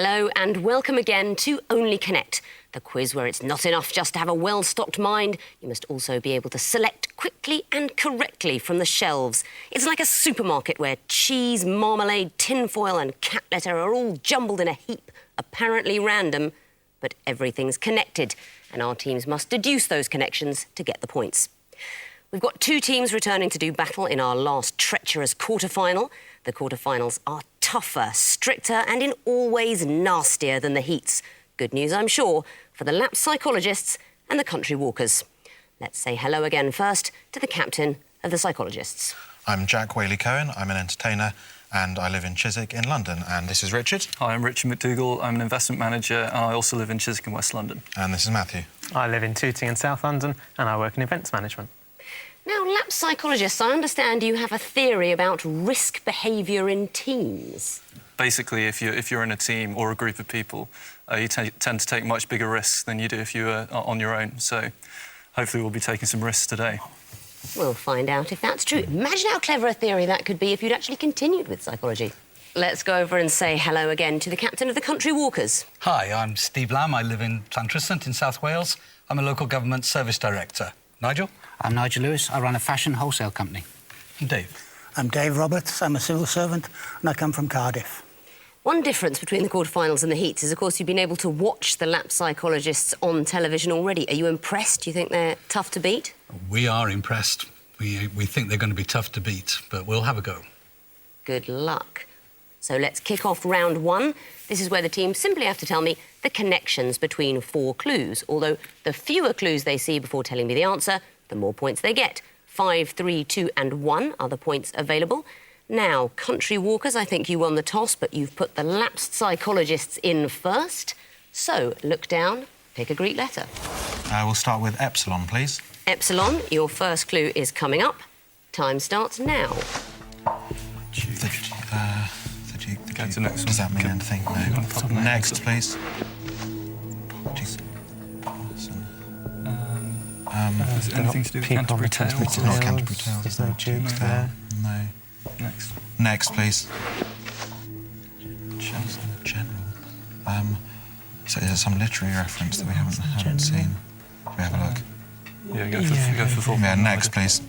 Hello and welcome again to Only Connect, the quiz where it's not enough just to have a well-stocked mind. You must also be able to select quickly and correctly from the shelves. It's like a supermarket where cheese, marmalade, tinfoil and cat litter are all jumbled in a heap, apparently random, but everything's connected, and our teams must deduce those connections to get the points. We've got two teams returning to do battle in our last treacherous quarter-final. The quarter-finals are tougher, stricter and in all ways nastier than the heats. Good news, I'm sure, for the lapsed psychologists and the country walkers. Let's say hello again first to the captain of the psychologists. I'm Jack Whaley-Cohen, I'm an entertainer and I live in Chiswick in London. And this is Richard. Hi, I'm Richard McDougall, I'm an investment manager and I also live in Chiswick in West London. And this is Matthew. I live in Tooting in South London and I work in events management. Now, lapsed psychologists, I understand you have a theory about risk behaviour in teams. Basically, if you're in a team or a group of people, you tend to take much bigger risks than you do if you are on your own. So hopefully we'll be taking some risks today. We'll find out if that's true. Imagine how clever a theory that could be if you'd actually continued with psychology. Let's go over and say hello again to the captain of the country walkers. Hi, I'm Steve Lamb. I live in Llantrisant in South Wales. I'm a local government service director. Nigel? I'm Nigel Lewis. I run a fashion wholesale company. And Dave? I'm Dave Roberts. I'm a civil servant and I come from Cardiff. One difference between the quarterfinals and the heats is, of course, you've been able to watch the lapsed psychologists on television already. Are you impressed? Do you think they're tough to beat? We are impressed. We think they're going to be tough to beat, but we'll have a go. Good luck. So let's kick off round one. This is where the teams simply have to tell me the connections between 4 clues, although the fewer clues they see before telling me the answer, the more points they get. 5, 3, 2 and 1 are the points available. Now, country walkers, I think you won the toss, but you've put the lapsed psychologists in first. So, look down, pick a Greek letter. We'll start with Epsilon, please. Epsilon, your first clue is coming up. Time starts now. Go to the next one. Does that mean anything? No. Next, please. Is it anything to do with Canterbury Tales? It's not Canterbury Tales. There's no Duke there. No. Next. Next, please. General. So is it some literary reference that we haven't seen? Can we have a look? Yeah, go for 4. Yeah, next, please.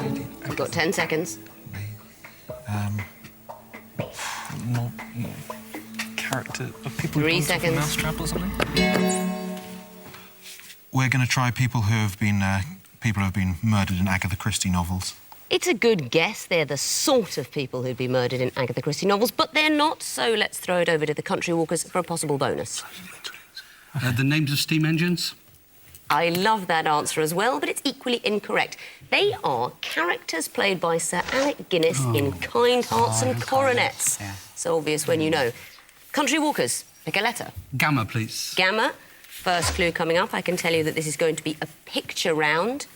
You've got 10 seconds. More character of people 3 who've gone to seconds. the Mousetrap or something? We're going to try people who have been murdered in Agatha Christie novels. It's a good guess. They're the sort of people who'd be murdered in Agatha Christie novels, but they're not, so let's throw it over to the country walkers for a possible bonus. The names of steam engines? I love that answer as well, but it's equally incorrect. They are characters played by Sir Alec Guinness in Kind Hearts and Coronets. Yeah. So obvious when you know. Country walkers, pick a letter. Gamma, please. Gamma. First clue coming up. I can tell you that this is going to be a picture round.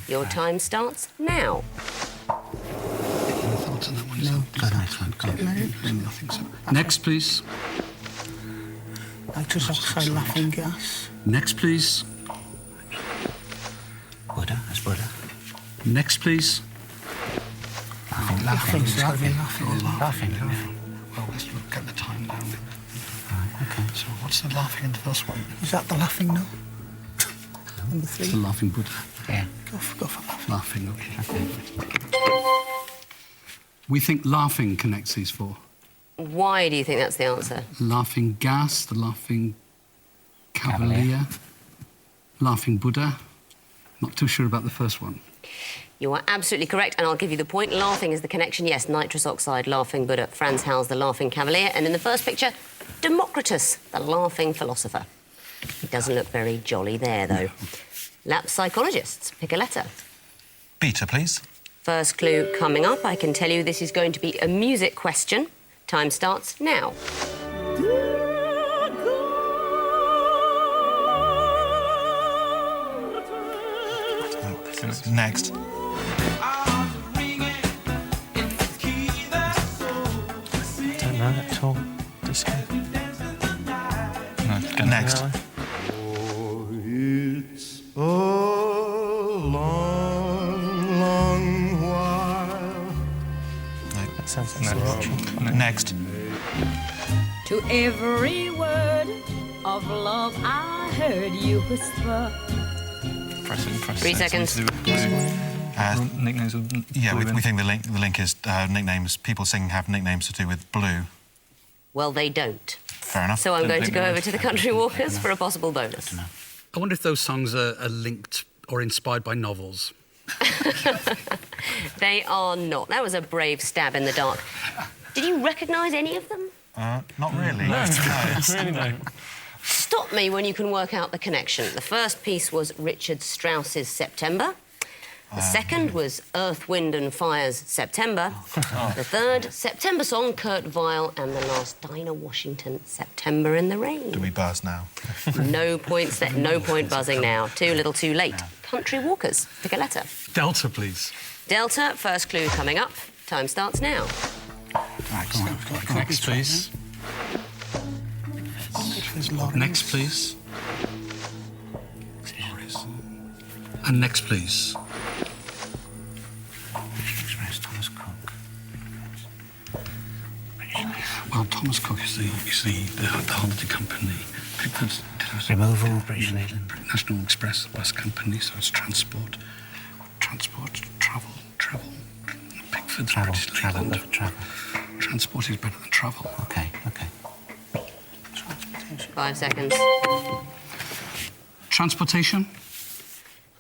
Your time starts now. Thoughts on that one? No, Nothing so. Next, please. Nitrous oxide laughing gas. Next, please. Buddha, that's Buddha. Next, please. Laughing. Laughing. Well, let's look at the time down. Okay. So what's the laughing in the first one? Is that the laughing no? Number It's the 3. laughing Buddha. Yeah. Go for laughing. Laughing, OK. We think laughing connects these 4. Why do you think that's the answer? Laughing gas, the laughing cavalier, laughing Buddha. Not too sure about the first one. You are absolutely correct, and I'll give you the point. Laughing is the connection, yes. Nitrous oxide, laughing Buddha. Franz Hals, the laughing cavalier. And in the first picture, Democritus, the laughing philosopher. He doesn't look very jolly there, though. Lapsed psychologists, pick a letter. Beta, please. First clue coming up. I can tell you this is going to be a music question. Time starts now. Next. Don't know at all. Disco. No, Next. It's a long, long while. That sounds like Next. To every word of love I heard you whisper. Press it, press 3 it. seconds. Something to do with blue. Nicknames of Yeah, blue we think the link is nicknames. People singing have nicknames to do with blue. Well, they don't. Fair enough. So I'm Don't going to think go they over would. to the Country Walkers for a possible bonus. I wonder if those songs are linked or inspired by novels. They are not. That was a brave stab in the dark. Did you recognise any of them? Not really. Really no. Stop me when you can work out the connection. The first piece was Richard Strauss's September. The second was Earth, Wind and Fire's September. The third, September Song, Kurt Weill. And the last, Dinah Washington, September in the Rain. Do we buzz now? No points there, no point buzzing now. Too little too late. Country Walkers, pick a letter. Delta, please. Delta, first clue coming up. Time starts now. Right, come on. Next, please. Next, please. And next, please. Express, Thomas Cook. Well, Thomas Cook is the holiday company. Pickford's Removal, British Leyland. National Express bus company, so it's transport, travel. Pickford's British Leyland. Travel. Transport is better than travel. Okay. 5 seconds. Transportation.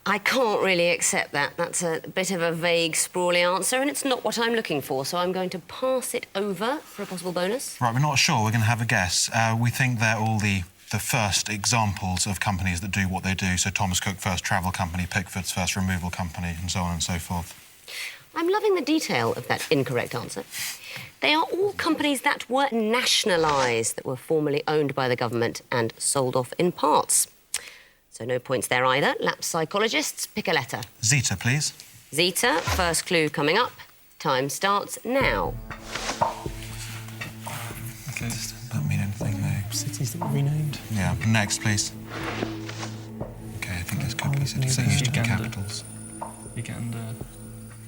I can't really accept that. That's a bit of a vague, sprawly answer, and it's not what I'm looking for, so I'm going to pass it over for a possible bonus. Right, we're not sure. We're going to have a guess. We think they're all the first examples of companies that do what they do. So Thomas Cook, first travel company, Pickford's first removal company, and so on and so forth. I'm loving the detail of that incorrect answer. They are all companies that were nationalised, that were formerly owned by the government and sold off in parts. So no points there either. Lapsed psychologists, pick a letter. Zeta, please. Zeta, first clue coming up. Time starts now. Okay. Doesn't mean anything, though. Cities that were renamed. Yeah, next, please. OK, I think there's a couple of cities that used to be Uganda. capitals. Uganda.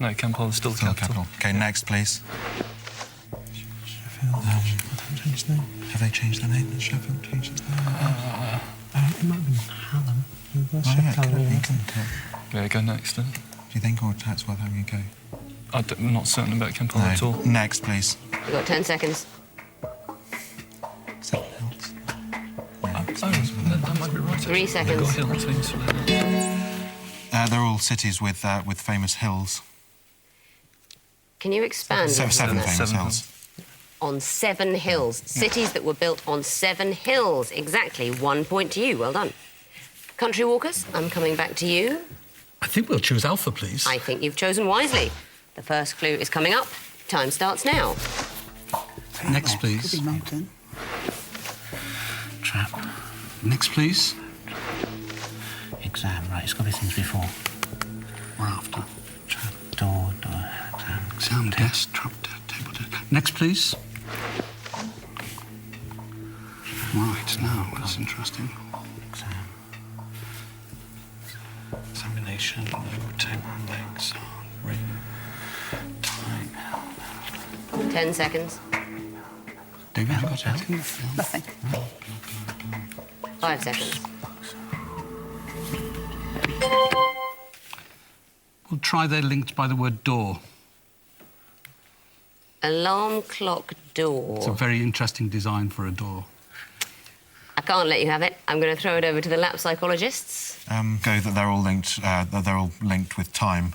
No, Kampala is still the Still a capital. capital. OK, next, please. Sheffield. Changed name. Have they changed their name? Has Sheffield changed its name? It might have been Hallam. Oh, yeah, it could be, couldn't it? Yeah, go next then. Do you think, or it's worth having a go? I'm not certain about Kampala at all. Next, please. You've got 10 seconds. Seven Hills. That might be right. 3 actually. seconds. They've got hill teams for that. They're all cities with famous hills. Can you expand? Seven on that? famous Seven hills. On 7 hills. Cities that were built on 7 hills. Exactly. 1 point to you. Well done. Country Walkers, I'm coming back to you. I think we'll choose Alpha, please. I think you've chosen wisely. The first clue is coming up. Time starts now. Next, Could please. be mountain. Trap. Next, please. Exam. Right, it's got to be things before. Or after. Trap. Door. Exam. Exam, desk, trap, table, desk. Next, please. Right, now, that's interesting. Exam. Examination, table, legs, ring, time. 10 seconds. David, have you got anything? Nothing. 5 seconds. We'll try they're linked by the word door. Alarm clock door. It's a very interesting design for a door. I can't let you have it. I'm going to throw it over to the lap psychologists. Go that they're all linked. That they're all linked with time.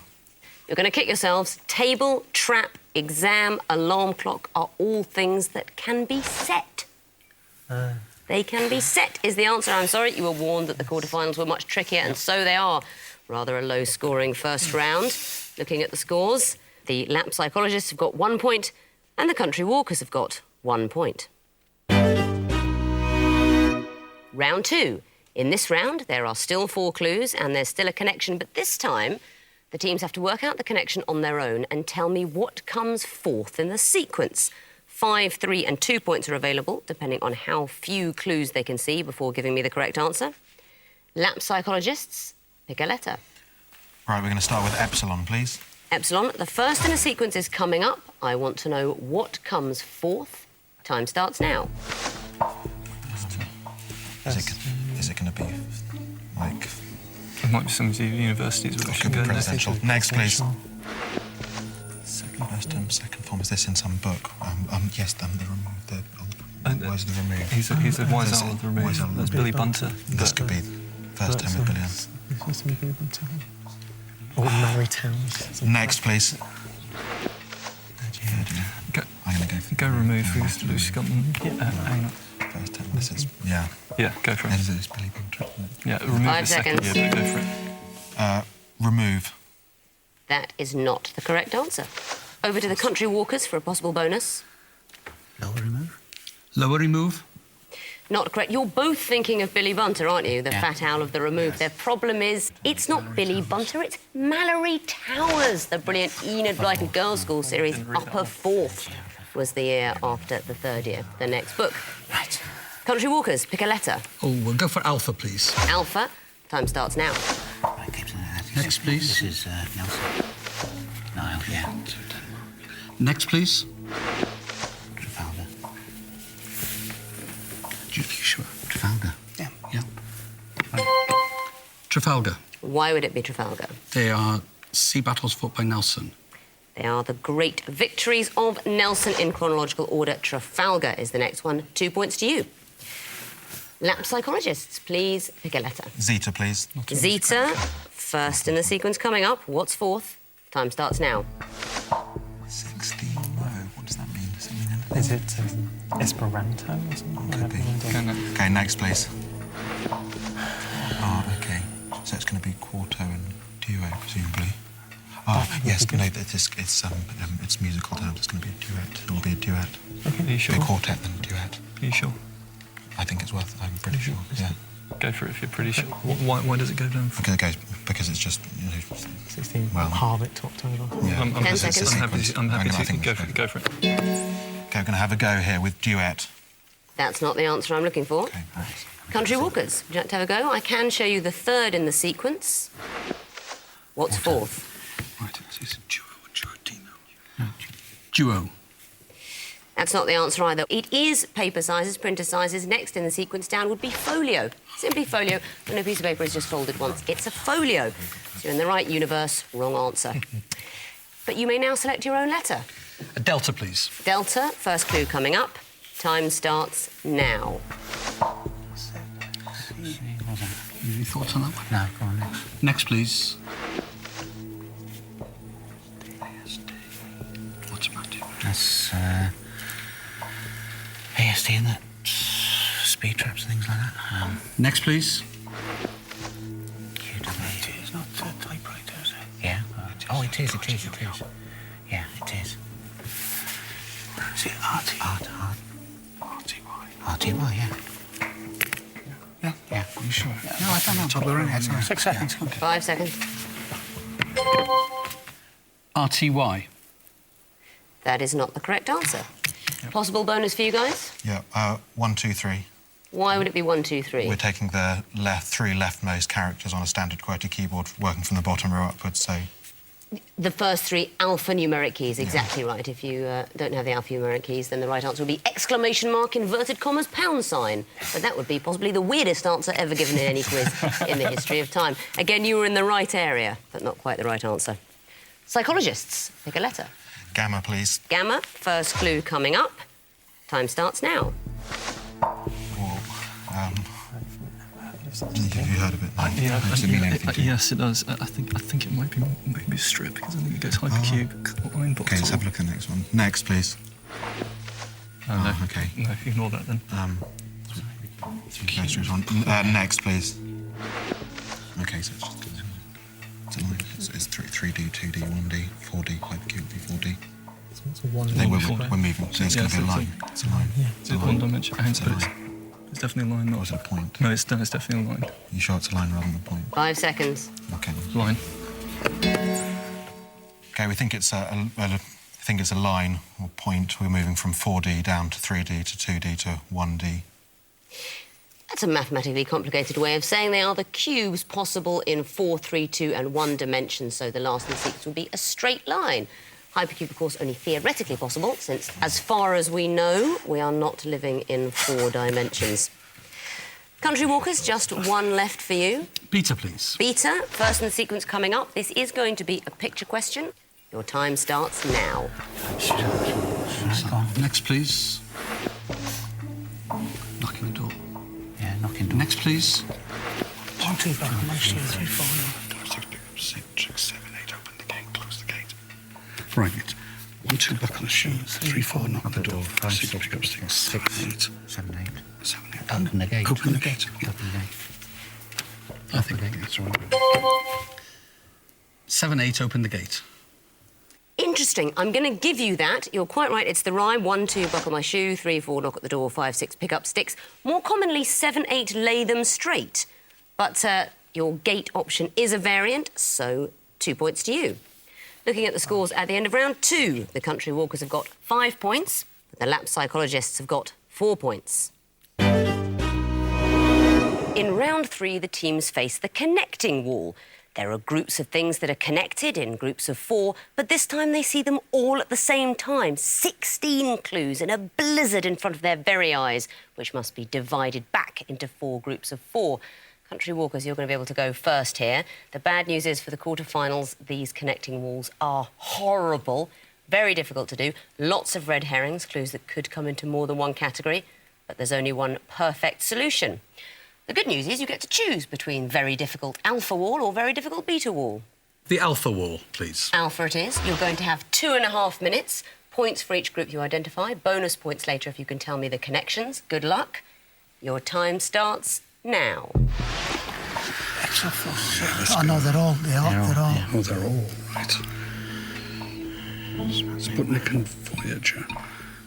You're going to kick yourselves. Table, trap, exam, alarm clock are all things that can be set. They can be set is the answer. I'm sorry, you were warned that the quarterfinals were much trickier, and so they are. Rather a low-scoring first round. Looking at the scores, the lap psychologists have got 1 point, and the country walkers have got 1 point. Round 2. In this round, there are still 4 clues, and there's still a connection, but this time, the teams have to work out the connection on their own and tell me what comes fourth in the sequence. 5, 3 and 2 points are available, depending on how few clues they can see before giving me the correct answer. Lap psychologists, pick a letter. Right, we're going to start with Epsilon, please. Epsilon, the first in the sequence is coming up. I want to know what comes fourth. Time starts now. Is it going to be like There might be some of the universities where we should could be go next. presidential? Next, please. Second best term, second form. Is this in some book? Yes, the remove the. Where's the remove? He's a wise There's owl of the Wise remove. Owl of the That's Billy Bunter. This could be first term of Billy. It's supposed to be Billy Bunter. Ordinary towns. Next, please. Go, I'm going to go for go remove. Who's got them? Hang on. first term. This is yeah. Yeah, go for it. This is Billy Bunter. Isn't it? Yeah, remove 5 the second. seconds. Yeah, but go for it. Remove. That is not the correct answer. Over to the country walkers for a possible bonus. Lower remove. Lower remove. Not correct. You're both thinking of Billy Bunter, aren't you? The Yeah. fat owl of the remove. Their problem is, it's not Billy Bunter, it's Mallory Towers. The brilliant Enid Blyton Girls' School series, Didn't read that Upper one. Fourth, was the year after the third year. The next book. Right. Country walkers, pick a letter. Oh, we'll go for Alpha, please. Alpha. Time starts now. Right, Captain. Next, please. This is Nelson. Niall, yeah. Next, please. Trafalgar. You sure? Trafalgar. Yeah. Trafalgar. Why would it be Trafalgar? They are sea battles fought by Nelson. They are the great victories of Nelson in chronological order. Trafalgar is the next one. 2 points to you. Lap psychologists, please pick a letter. Zeta, please. Zeta, first in the sequence coming up. What's fourth? Time starts now. 16. No. What does that mean? Does it mean anything? Is it Esperanto or something? Could be. Go next. Okay, next, please. Oh, okay. So it's going to be quarto and duo, presumably. Oh, yes. No, it's musical terms. It's going to be a duet. It will be a duet. Okay, are you sure? Be a quartet then a duet. Are you sure? I think it's worth. I'm pretty sure. Yeah. Go for it if you're pretty sure. Why does it go down? Because it's just 16. Well- Harvick to October. Yeah. I'm 10 happy, seconds. I'm happy I to think go it's for it. good. Go for it. Okay, we're going to have a go here with duet. That's not the answer I'm looking for. Okay. Country walkers, would you like to have a go? I can show you the third in the sequence. What's fourth? Right, is it duo or duodeno? Duo. That's not the answer either. It is paper sizes, printer sizes. Next in the sequence down would be folio. Simply folio. When a piece of paper is just folded once, it's a folio. So you're in the right universe, wrong answer. But you may now select your own letter. A delta, please. Delta, first clue coming up. Time starts now. Any thoughts on that one? No, go on next. Next, please. What's about it? That's ASD and that. Speed traps and things like that. Next, please. QW. It's not a typewriter, is it? Yeah. Oh, it is. Yeah, it is. Is it RTY, yeah. Yeah. Are you sure? No, I don't know. Top of the head. 6 seconds. 5 seconds. RTY. That is not the correct answer. Possible bonus for you guys? Yeah. 1, 2, 3. Why would it be 1, 2, 3? We're taking the three leftmost characters on a standard QWERTY keyboard, working from the bottom row upwards. So The first three alphanumeric keys, exactly right. If you don't have the alphanumeric keys, then the right answer would be exclamation mark, inverted commas, pound sign. But that would be possibly the weirdest answer ever given in any quiz in the history of time. Again, you were in the right area, but not quite the right answer. Psychologists, pick a letter. gamma, please. Gamma, first clue coming up. Time starts now. Have you heard of it? No. Yeah, Does it mean anything to you? yes, it does. I think it might be maybe a strip because I think it goes hypercube. Line box. Okay, let's have a look at the next one. Next, please. No, okay. No, ignore that then. Go straight on. Next, please. Okay, so it's just it's a line. It's 3D, 2D, 1D, 4D, hypercube, 4D. What's a one? We're moving, so it's going to be a line. It's a line. It's a one dimension. It's definitely a line. Or is it a point? No, it's definitely a line. You sure it's a line rather than a point? 5 seconds. Okay. Line. Okay, we think it's a line or point. We're moving from 4D down to 3D to 2D to 1D. That's a mathematically complicated way of saying they are the cubes possible in 4, 3, 2 and 1 dimensions, so the last in the sequence would be a straight line. Hypercube, of course, only theoretically possible, since, as far as we know, we are not living in 4 dimensions. Country Walkers, just one left for you. Beta, please. Beta, first in the sequence coming up. This is going to be a picture question. Your time starts now. Next, please. Knocking the door. Yeah, knocking door. Next, please. 1, 2, back on my shoe, 3, 4, no. 6, pick up 6, 7, 8, open the gate, close the gate. Right. 1, 2, back on the shoe, 3, 4, knock on the door, 5, 6, pick up 6, 7, 8. 7, 8. 7, 8. Open the gate. Open the gate. Open the gate. I think that's right. 7, 8, open the gate. Interesting. I'm going to give you that. You're quite right. It's the rhyme. 1, 2, buckle my shoe. 3, 4, knock at the door. 5, 6, pick up sticks. More commonly, 7, 8, lay them straight. But your gate option is a variant, so 2 points to you. Looking at the scores at the end of round 2, the Country Walkers have got 5 points. The Lap Psychologists have got 4 points. In round 3, the teams face the connecting wall. There are groups of things that are connected in groups of 4, but this time they see them all at the same time. 16 clues in a blizzard in front of their very eyes, which must be divided back into 4 groups of 4. Country Walkers, you're going to be able to go first here. The bad news is for the quarterfinals, these connecting walls are horrible, very difficult to do. Lots of red herrings, clues that could come into more than one category, but there's only one perfect solution. The good news is you get to choose between very difficult alpha wall or very difficult beta wall. The alpha wall, please. Alpha it is. You're going to have 2.5 minutes. Points for each group you identify. Bonus points later if you can tell me the connections. Good luck. Your time starts now. Oh, no, they're all. Yeah. Oh, they're all right. Sputnik and Voyager.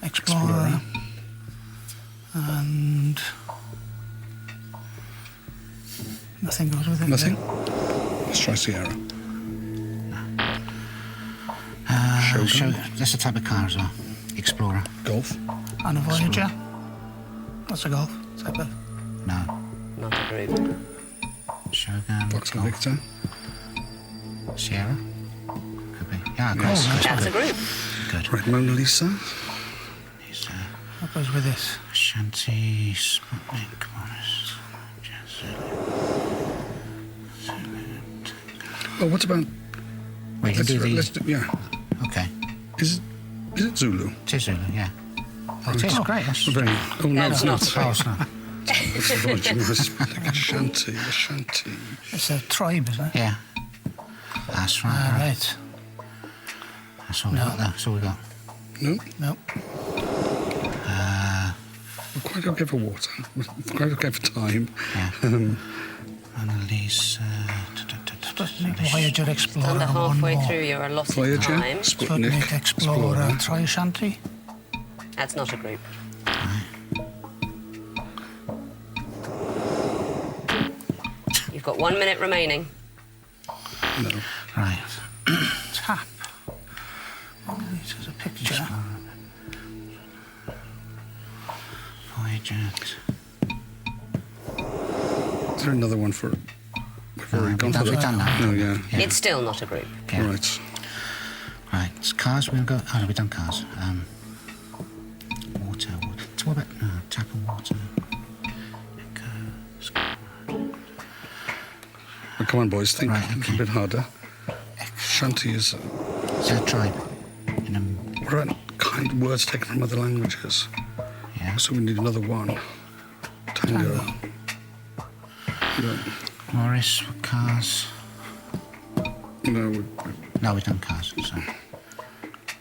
Explorer. And... nothing goes with it. Nothing? Let's try Sierra. Shogun. That's a type of car as well. Explorer. Golf. And a Voyager. That's a golf type of... No. Not a group. Shogun. Vauxhall Golf. Victor. Sierra. Could be. Yeah, Yes. That's a group. Good. Right, Mona Lisa. These, What goes with this? Shanti, Sputnik, Morris, Oh, what about... Wait, Let's, do these. let's do... Yeah. Okay. Is it Zulu? It is Zulu, yeah. Oh, it is, great. That's Very... Oh, no, That's it's not not. Oh, it's not. It's the Voyager. No, it's Sputnik. Ashanti. It's a tribe, isn't it? Yeah. That's right. Ah, right. right. That's all we got there. That's all we got. No? No. We're quite okay for water. We're quite okay for time. Yeah. Annalise. Voyager, Explorer. Under and one halfway more. through your allotted Voyager, time. Sputnik, Explorer. Tri-Shanti. That's not a group. You've got 1 minute remaining. No. Right. Tap. Oh, this is a picture. Voyager. Is there another one for... We've already gone for we've that. done that. No, yeah. It's still not a group. Yeah. Right. Right. It's cars. We'll go. Oh, no, we've done cars. Water. So what about tap and water? Well, come on, boys. Think Right, okay. a bit harder. Shanti is... Is that a tribe? What about kind of words taken from other languages? Yeah. So we need another one. Tango. No, Morris, cars. no, No, we've done cars. So.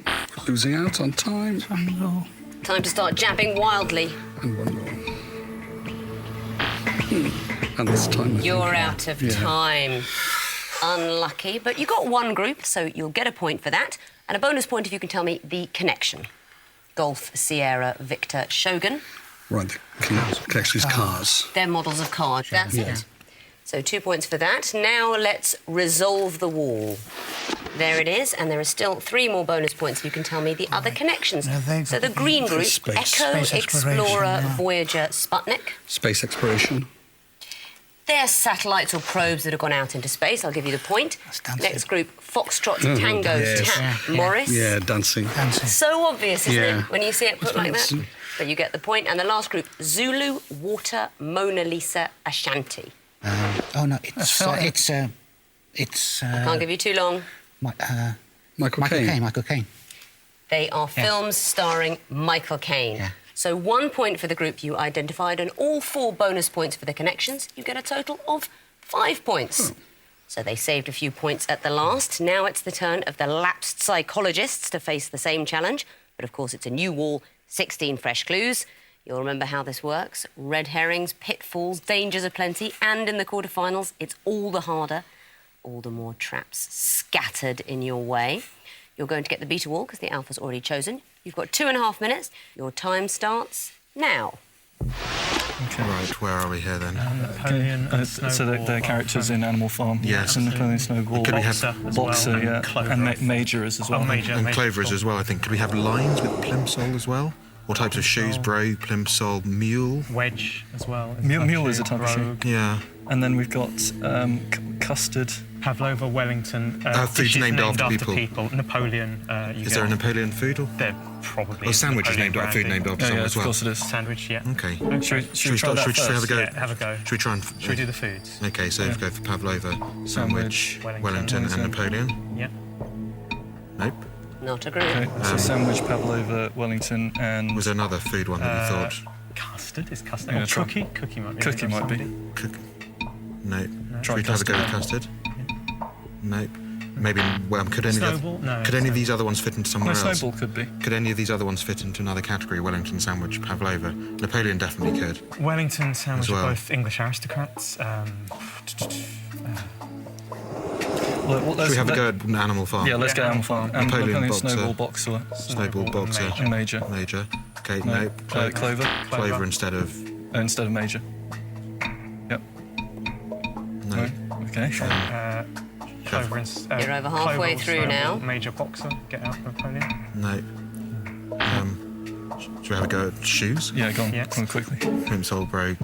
we're losing out on time. Tango. Time to start jabbing wildly. And one more. And this time... I think- You're out of Yeah. time. Unlucky, but you got one group, so you'll get a point for that. And a bonus point if you can tell me the connection. Golf, Sierra, Victor, Shogun. Right, the connection is cars. They're models of cars. That's it. So 2 points for that. Now let's resolve the wall. There it is, and there are still 3 more bonus points if you can tell me the other connections. Yeah, they've So the got green group, space. Echo, Space exploration, Explorer, yeah. Voyager, Sputnik. Space exploration. They're satellites or probes that have gone out into space. I'll give you the point. dancing. Next group, Foxtrot, Tango, Tap, Morris. Yeah, dancing. So obvious, isn't Yeah. it, when you see it put like that? But you get the point. And the last group, Zulu, Water, Mona Lisa, Ashanti. Oh no, it's Can't give you too long. Michael Caine. Michael Caine. They are films starring Michael Caine. Yeah. So 1 point for the group you identified and all 4 bonus points for the connections. You get a total of 5 points. So they saved a few points at the last. Now it's the turn of the lapsed psychologists to face the same challenge. But of course, it's a new wall, 16 fresh clues. You'll remember how this works. Red herrings, pitfalls, dangers aplenty, and in the quarterfinals, it's all the harder, all the more traps scattered in your way. You're going to get the beta wall because the alpha's already chosen. You've got 2.5 minutes. Your time starts now. Right, where are we here then? Napoleon and So Snowball they're are characters in Animal Farm. Yes. And Napoleon Snowball. Could we have Boxer, yeah. Clover. And Major is as well. Oh, Major. And Major Clover is Clover. as well, I think. Could we have lines with plimsoll as well? What types of shoes? Brogue, plimsoll, mule? Wedge as well. Mule is a type of shoe. Rogue, Yeah. And then we've got custard. Pavlova, Wellington. Foods dishes named after people. Napoleon. Is there a Napoleon food or? There probably Oh, is sandwich is Napoleon named after food branding. named after Oh, someone yeah, as of well. course it is. Sandwich, yeah. Okay. Should we try that Should we have a first? go? Yeah, have a go. Should we try and? Should we do the foods? Okay, so go for pavlova, sandwich, Wellington. Wellington, and Napoleon. Yeah. Nope. Not a group. Okay, so sandwich, pavlova, Wellington, and Was there another food one that you thought? Custard is custard. Yeah, Oh, try- cookie. Cookie might be. Cookie named after might be. somebody. Nope. Try Should we have a go with custard. custard? Nope. Maybe. Well, could any Snowball? No, could any of these other ones fit into somewhere No, else? Snowball could be. Could any of these other ones fit into another category? Wellington sandwich, pavlova, Napoleon definitely could. Wellington sandwich As well. are both English aristocrats. Should we have a go at Animal Farm? Yeah, let's Yeah, get Animal Farm. And Napoleon Boxer. Snowball, Boxer, Snowball, boxer, Major. Major. Major. Okay, No, nope. Clover Clover instead of instead of Major. Yep. no. No. Okay. Clover You're over halfway Clover, through now. Major boxer. Get out Napoleon. No. Should we have a go at shoes? Yeah, go on. Yeah. Go on quickly. Plimsoll, brogue,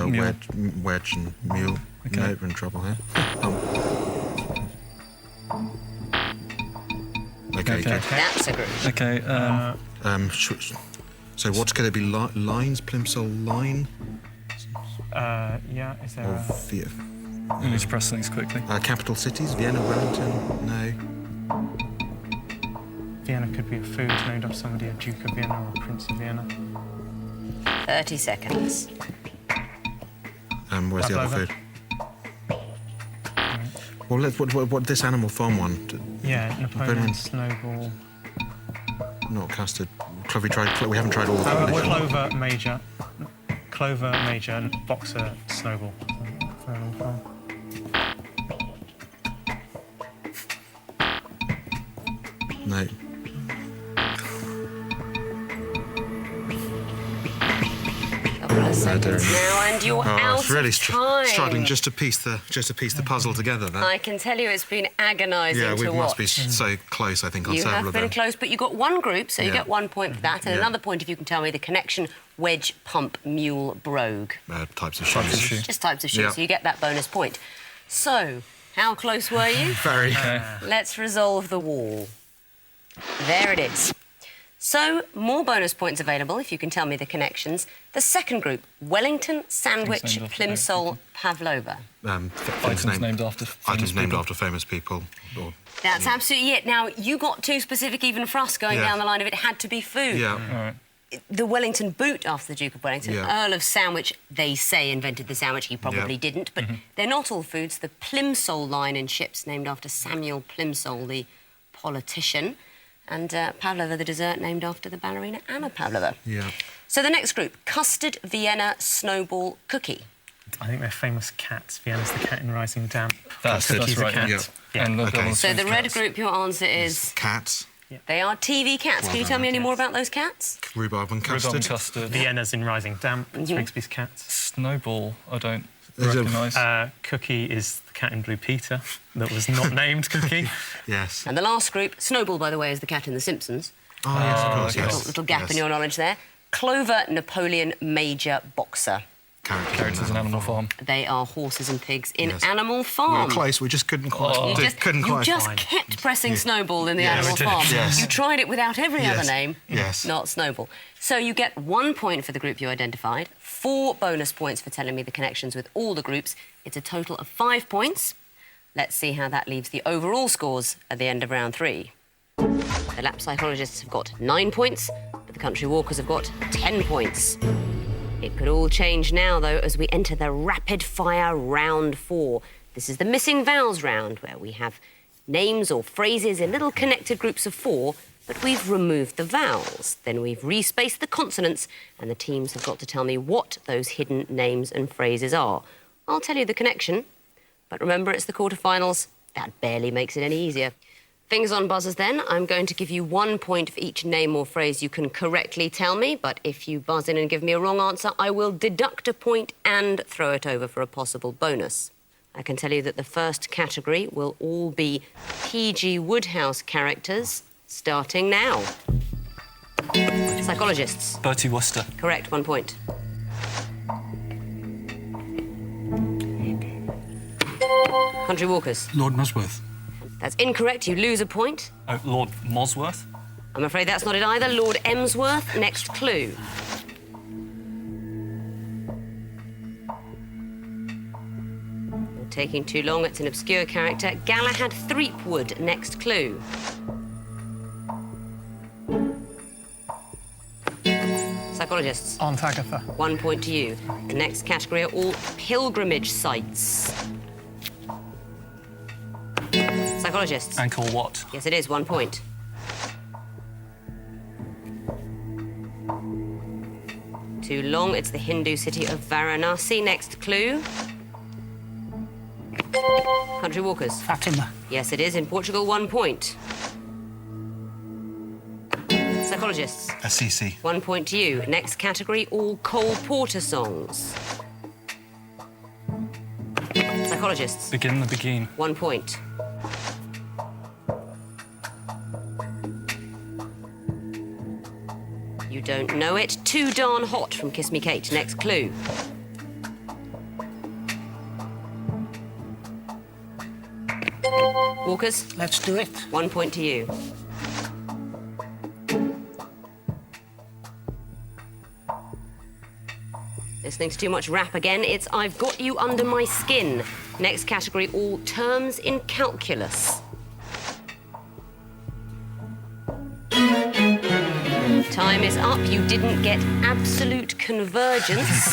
Mule. wedge, and mule. Okay. Nope, we're in trouble here. Okay, Okay. good. That's a group. Okay. So what's going to be lines? Plimsoll line? Yeah. Is there Or a... we need to press things quickly. capital cities? Vienna, Wellington? No. Vienna could be a food named after somebody, a Duke of Vienna or a Prince of Vienna. 30 seconds. Where's the other Pavlova. food? Well, what this Animal Farm one? Yeah, Napoleon, Napoleon. Snowball. Not custard. We haven't tried all the Well, combinations. Clover, Major, Boxer, Snowball. No. Couple of seconds dear. now, and you're out it's really of time. struggling just to piece the puzzle together there. I can tell you it's been agonising Yeah, we to must watch. be so close, I think, on You several have of been them. close, but you got one group, so you Yeah. get 1 point for that, and Yeah. another point if you can tell me the connection wedge, pump, mule, brogue. Types of Types of shoes. shoe. Just types of shoes, Yeah. so you get that bonus point. So, how close were you? Very. Let's resolve the wall. There it is. So, more bonus points available if you can tell me the connections. The second group, Wellington, Sandwich, named after Plimsoll, Pavlova. Items named after Items famous named people. after famous people. Or, That's absolutely it. Now, you got too specific even for us going Yeah. down the line of it had to be food. yeah. All right. The Wellington boot after the Duke of Wellington, Yeah. Earl of Sandwich, they say invented the sandwich, he probably Yeah. didn't, but they're not all foods. The Plimsoll line in ships, named after Samuel Plimsoll, the politician, and Pavlova, the dessert, named after the ballerina Anna Pavlova. Yeah. So the next group, Custard, Vienna, Snowball, Cookie. I think they're damp. Vienna's the cat in Rising Damp. That's Cookie's a right. cat. Yeah. Yeah. And Okay. the So the red group, your answer is Cats, they are TV cats. Can you tell me any more about those cats? rhubarb and Rhubarb custard. and custard. Vienna's in Rising Damp. It's Rigsby's cats. Snowball, I don't There's a- recognise. Cookie is the cat in Blue Peter that was not named Cookie. Yes. And the last group, Snowball, by the way, is the cat in The Simpsons. Oh, yes, of course, okay. yes. Little gap yes. in your knowledge there. Clover, Napoleon, Major, Boxer. Characters in Animal Farm. They are horses and pigs in Yes. Animal We Farm. were close, we just couldn't quite. You just kept pressing Snowball in the Yes, Animal we did. Farm. Yes. You tried it without every Yes. other name, Yes. not Snowball. So you get 1 point for the group you identified, 4 bonus points for telling me the connections with all the groups. It's a total of 5 points. Let's see how that leaves the overall scores at the end of round 3. The lap psychologists have got 9 points, but the country walkers have got 10 points. It could all change now, though, as we enter the rapid-fire round 4. This is the missing vowels round, where we have names or phrases in little connected groups of 4, but we've removed the vowels. Then we've respaced the consonants, and the teams have got to tell me what those hidden names and phrases are. I'll tell you the connection, but remember it's the quarterfinals. That barely makes it any easier. Fingers on buzzers then. I'm going to give you 1 point for each name or phrase you can correctly tell me, but if you buzz in and give me a wrong answer, I will deduct a point and throw it over for a possible bonus. I can tell you that the first category will all be P.G. Wodehouse characters, starting now. Psychologists. Bertie Wooster. Correct, 1 point. Country walkers. Lord Musworth. That's incorrect. You lose a point. Oh, Lord Mosworth. I'm afraid that's not it either. Lord Emsworth. Next clue. You're taking too long. It's an obscure character. Galahad Threepwood. Next clue. Psychologists. Aunt Agatha. 1 point to you. The next category are all pilgrimage sites. Psychologists. Angkor Wat. Yes, it is. 1 point. Too long. It's the Hindu city of Varanasi. Next clue. Country walkers. Fatima. Yes, it is. In Portugal. 1 point. Psychologists. Assisi. 1 point to you. Next category, all Cole Porter songs. Psychologists. Begin the Beguine. 1 point. You don't know it. Too Darn Hot from Kiss Me Kate. Next clue. Walkers. Let's do it. 1 point to you. Listening to too much rap again, it's I've Got You Under My Skin. Next category, all terms in calculus. Time is up. You didn't get absolute convergence.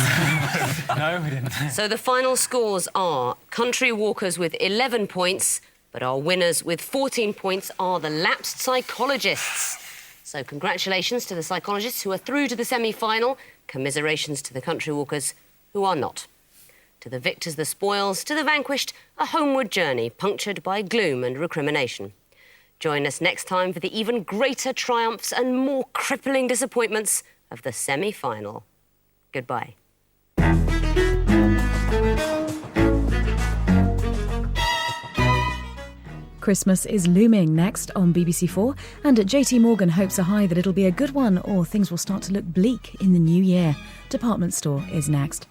No, we didn't. So the final scores are country walkers with 11 points, but our winners with 14 points are the lapsed psychologists. So congratulations to the psychologists who are through to the semi-final. Commiserations to the country walkers who are not. To the victors, the spoils. To the vanquished, a homeward journey punctured by gloom and recrimination. Join us next time for the even greater triumphs and more crippling disappointments of the semi-final. Goodbye. Christmas is looming next on BBC4, and JT Morgan hopes a high that it'll be a good one or things will start to look bleak in the new year. Department Store is next.